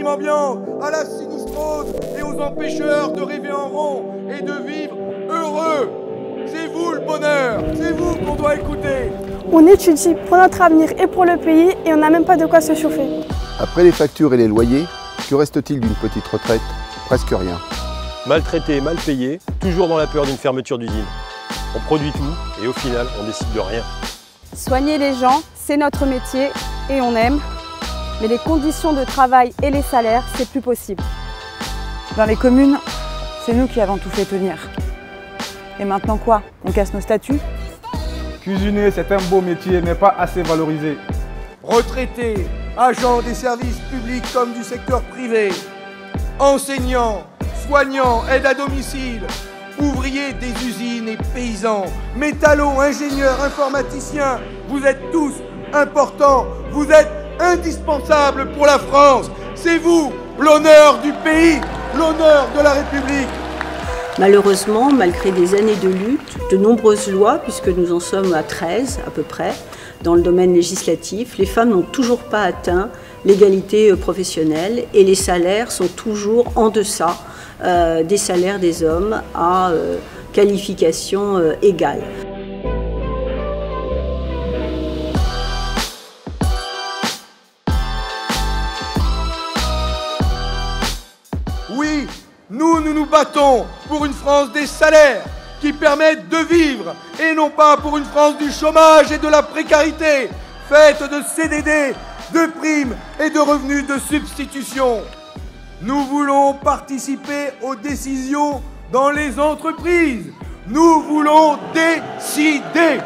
déprime ambiante, à la sinistrose et aux empêcheurs de rêver en rond et de vivre heureux. C'est vous le bonheur, c'est vous qu'on doit écouter. On étudie pour notre avenir et pour le pays et on n'a même pas de quoi se chauffer. Après les factures et les loyers, que reste-t-il d'une petite retraite? Presque rien. Maltraité, mal payé, toujours dans la peur d'une fermeture d'usine. On produit tout et au final, on décide de rien. Soigner les gens, c'est notre métier et on aime. Mais les conditions de travail et les salaires, c'est plus possible. Dans les communes, c'est nous qui avons tout fait tenir. Et maintenant quoi? On casse nos statuts? Cuisiner, c'est un beau métier, mais pas assez valorisé. Retraités, agents des services publics comme du secteur privé, enseignants, soignants, aides à domicile, ouvriers des usines et paysans, métallos, ingénieurs, informaticiens, vous êtes tous importants, vous êtes indispensables pour la France. C'est vous, l'honneur du pays, l'honneur de la République. Malheureusement, malgré des années de lutte, de nombreuses lois, puisque nous en sommes à 13 à peu près, dans le domaine législatif, les femmes n'ont toujours pas atteint l'égalité professionnelle et les salaires sont toujours en deçà des salaires des hommes à qualification égale. Oui, nous nous battons pour une France des salaires qui permettent de vivre et non pas pour une France du chômage et de la précarité, faite de CDD, de primes et de revenus de substitution. Nous voulons participer aux décisions dans les entreprises. Nous voulons décider.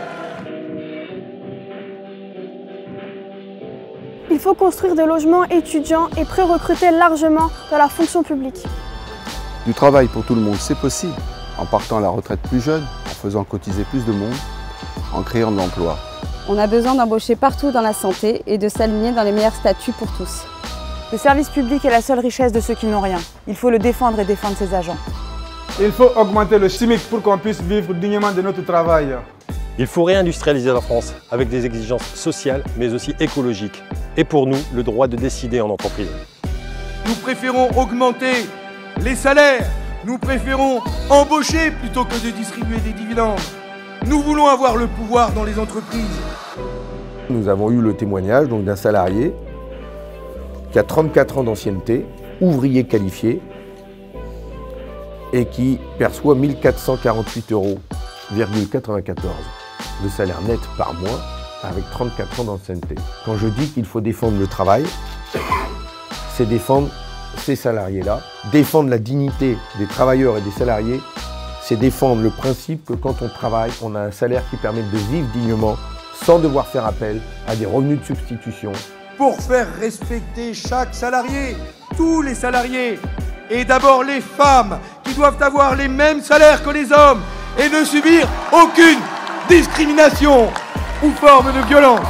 Il faut construire des logements étudiants et pré-recruter largement dans la fonction publique. Du travail pour tout le monde, c'est possible, en partant à la retraite plus jeune, en faisant cotiser plus de monde, en créant de l'emploi. On a besoin d'embaucher partout dans la santé et de s'aligner dans les meilleurs statuts pour tous. Le service public est la seule richesse de ceux qui n'ont rien. Il faut le défendre et défendre ses agents. Il faut augmenter le SMIC pour qu'on puisse vivre dignement de notre travail. Il faut réindustrialiser la France avec des exigences sociales mais aussi écologiques. Et pour nous, le droit de décider en entreprise. Nous préférons augmenter les salaires. Nous préférons embaucher plutôt que de distribuer des dividendes. Nous voulons avoir le pouvoir dans les entreprises. Nous avons eu le témoignage d'un salarié qui a 34 ans d'ancienneté, ouvrier qualifié, et qui perçoit 1448,94 € de salaire net par mois avec 34 ans d'ancienneté. Quand je dis qu'il faut défendre le travail, c'est défendre ces salariés-là. Défendre la dignité des travailleurs et des salariés, c'est défendre le principe que quand on travaille, on a un salaire qui permet de vivre dignement sans devoir faire appel à des revenus de substitution. Pour faire respecter chaque salarié, tous les salariés, et d'abord les femmes qui doivent avoir les mêmes salaires que les hommes et ne subir aucune discrimination ou forme de violence.